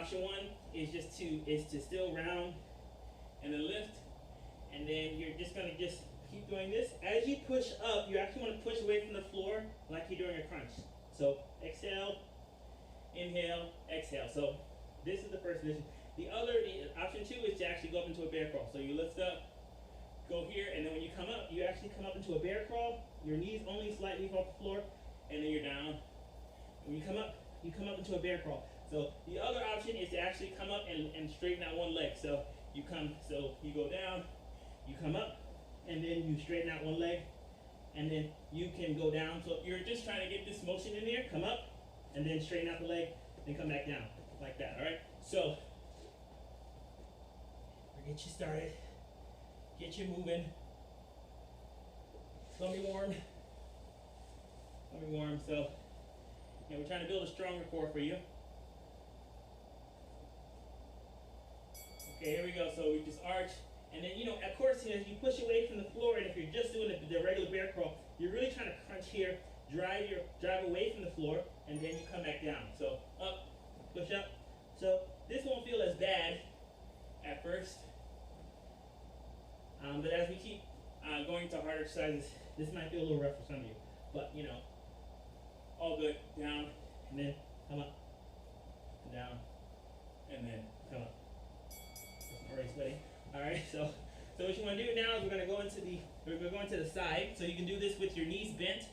option one is to still round and then lift, and then you're just gonna just keep doing this. As you push up, you actually want to push away from the floor like you're doing a crunch. So exhale, inhale, exhale. So this is the first position. The option two is to actually go up into a bear crawl. So you lift up, go here, and then when you come up, you actually come up into a bear crawl. Your knees only slightly off the floor, and then you're down. When you come up into a bear crawl. So the other option is to actually come up and straighten out one leg. So you go down, you come up, and then you straighten out one leg, and then you can go down. So you're just trying to get this motion in there, come up, and then straighten out the leg, then come back down, like that, all right? So, we'll get you started, get you moving. Let me warm. So, we're trying to build a stronger core for you. Okay, here we go. So we just arch. And then, of course, as you push away from the floor, and if you're just doing the regular bear crawl, you're really trying to crunch here, drive away from the floor, and then you come back down. So up, push up. So this won't feel as bad at first. But as we keep going to harder exercises, this might feel a little rough for some of you. But, all good. Down, and then come up, and down, and then come up. I'm already sweating. All right, so what you want to do now is we're going to go into the side. So you can do this with your knees bent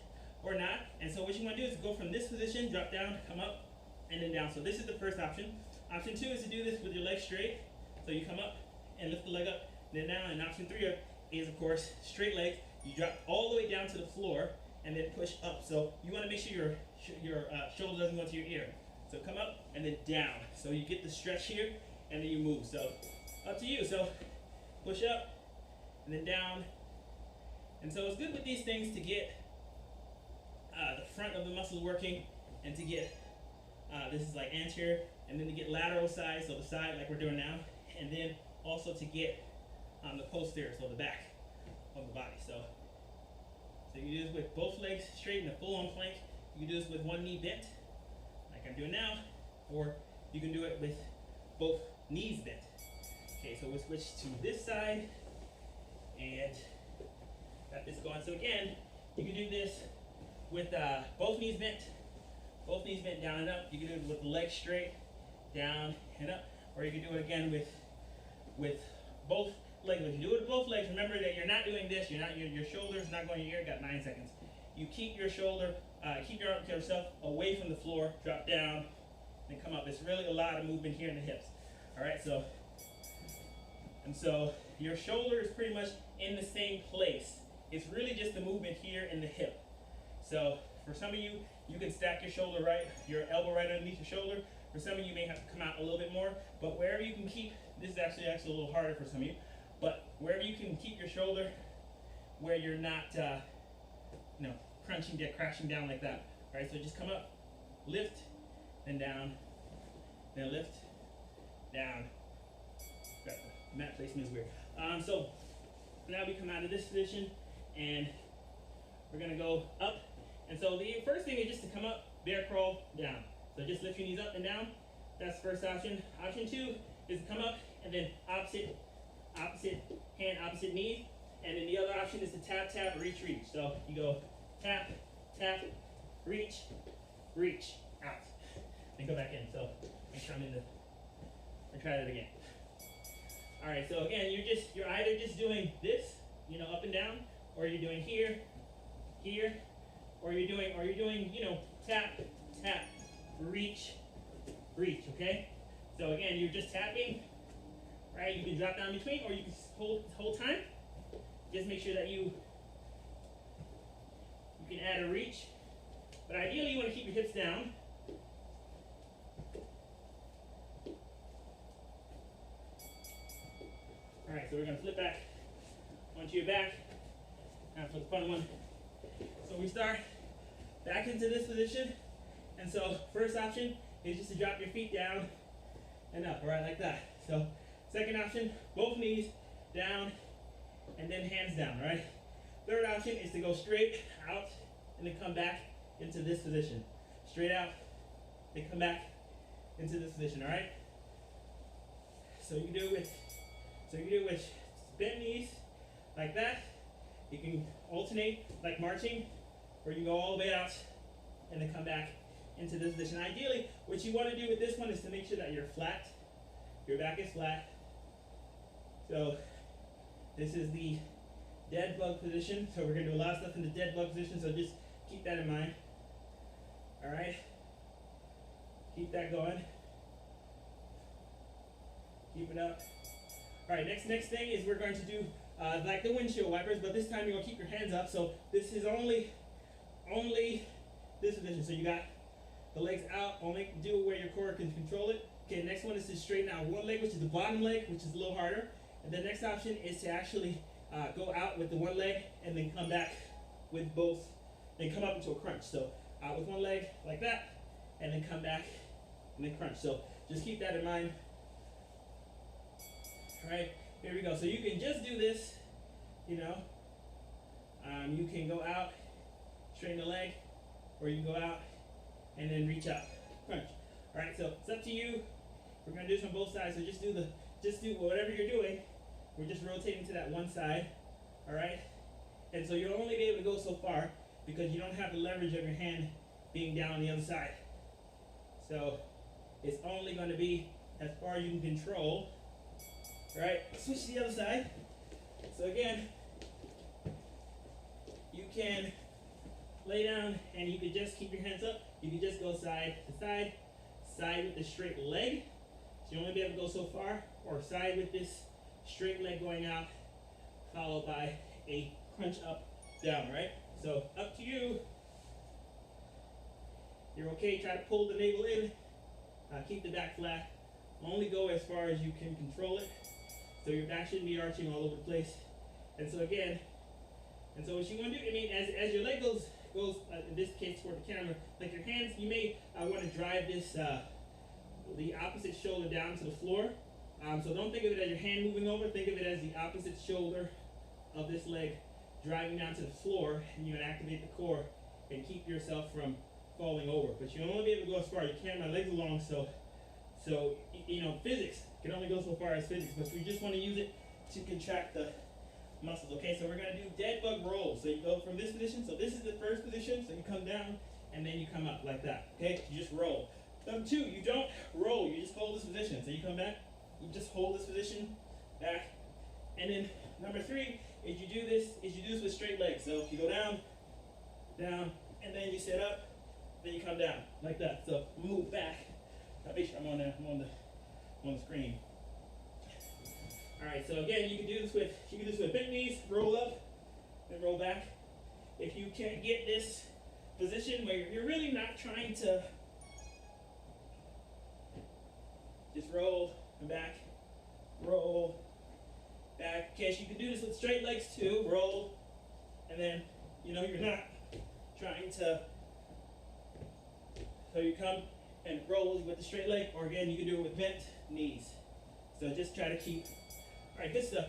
or not. And so what you want to do is go from this position, drop down, come up, and then down. So this is the first option. Option two is to do this with your legs straight. So you come up and lift the leg up, then down. And option three is, of course, straight legs. You drop all the way down to the floor and then push up. So you want to make sure your shoulder doesn't go to your ear. So come up and then down. So you get the stretch here, and then you move. So up to you. So push up and then down. And so it's good with these things to get the front of the muscle working, and to get this is like anterior, and then to get lateral side, so the side like we're doing now, and then also to get the posterior, so the back of the body. So you do this with both legs straight in a full-on plank. You can do this with one knee bent, like I'm doing now, or you can do it with both knees bent. Okay, so we'll switch to this side, and got this going. So again, you can do this with both knees bent down and up. You can do it with the legs straight, down and up, or you can do it again with both legs. If you do it with both legs, remember that you're not doing this. Your shoulder's not going to your ear. Got 9 seconds. You keep your shoulder, keep your arm to yourself, away from the floor. Drop down, then come up. It's really a lot of movement here in the hips. All right, so your shoulder is pretty much in the same place. It's really just the movement here in the hip. So for some of you, you can stack your elbow right underneath your shoulder. For some of you, you may have to come out a little bit more. But wherever you can keep, this is actually a little harder for some of you. But wherever you can keep your shoulder, where you're not, crashing down like that. All right, so just come up, lift, then down, then lift, down. The mat placement is weird. So now we come out of this position, and we're gonna go up. And so the first thing is just to come up, bear crawl, down. So just lift your knees up and down. That's the first option. Option two is to come up and then opposite hand, opposite knee. And then the other option is to tap, tap, reach, reach. So you go tap, tap, reach, reach, out. Then go back in. So make sure I'm in the, I try that again. All right, so again, you're either just doing this, up and down, or you're doing here, here, or you're doing, tap, tap, reach, reach, okay? So again, you're just tapping, right? You can drop down between, or you can hold time. Just make sure that you can add a reach. But ideally, you want to keep your hips down. All right, so we're going to flip back onto your back. Now for the fun one. So we start back into this position. And so first option is just to drop your feet down and up, all right, like that. So second option, both knees down and then hands down, all right? Third option is to go straight out and then come back into this position. Straight out, then come back into this position, all right? So you can do it with bent knees like that. You can alternate like marching, where you go all the way out and then come back into this position. Ideally, what you want to do with this one is to make sure that you're flat. Your back is flat. So this is the dead bug position. So we're going to do a lot of stuff in the dead bug position. So just keep that in mind. All right. Keep that going. Keep it up. All right. Next thing is we're going to do like the windshield wipers, but this time you're going to keep your hands up. So this is only this position. So you got the legs out. Only do it where your core can control it. Okay. Next one is to straighten out one leg, which is the bottom leg, which is a little harder. And the next option is to actually go out with the one leg and then come back with both, then come up into a crunch. So out with one leg like that, and then come back and then crunch. So just keep that in mind. All right, here we go. So you can just do this, you know. You can go out, straighten the leg, or you can go out and then reach up, crunch. All right, so it's up to you. We're gonna do this on both sides. So just do whatever you're doing. We're just rotating to that one side, all right? And so you'll only be able to go so far because you don't have the leverage of your hand being down on the other side. So it's only going to be as far as you can control, all right? Switch to the other side. So again, you can lay down and you can just keep your hands up. You can just go side to side, side with the straight leg. So you only be able to go so far, or side with this straight leg going out, followed by a crunch up, down, right? So up to you. You're okay, try to pull the navel in, keep the back flat. Only go as far as you can control it. So your back shouldn't be arching all over the place. And so again, what you want to do, I mean, as your leg goes in this case toward the camera, like your hands, you may want to drive this, the opposite shoulder down to the floor. So don't think of it as your hand moving over. Think of it as the opposite shoulder of this leg driving down to the floor, and you can activate the core and keep yourself from falling over. But you'll only be able to go as far as you can. My legs are long, so you know, physics can only go so far as physics, but we just want to use it to contract the muscles. Okay, so we're going to do dead bug rolls. So you go from this position. So this is the first position. So you come down, and then you come up like that. Okay, you just roll. Number two, you don't roll. You just hold this position. So you come back. You just hold this position back, and then number three is you do this with straight legs. So you go down, and then you sit up, then you come down like that. So move back. I'll make sure I'm on the screen. All right. So again, you can do this with bent knees, roll up, and roll back. If you can't get this position where you're really not trying to just roll. Back, roll, back. Okay, so you can do this with straight legs too. Roll, and then, you know, you're not trying to, so you come and roll with the straight leg, or again, you can do it with bent knees. So just try to keep, all right, good stuff.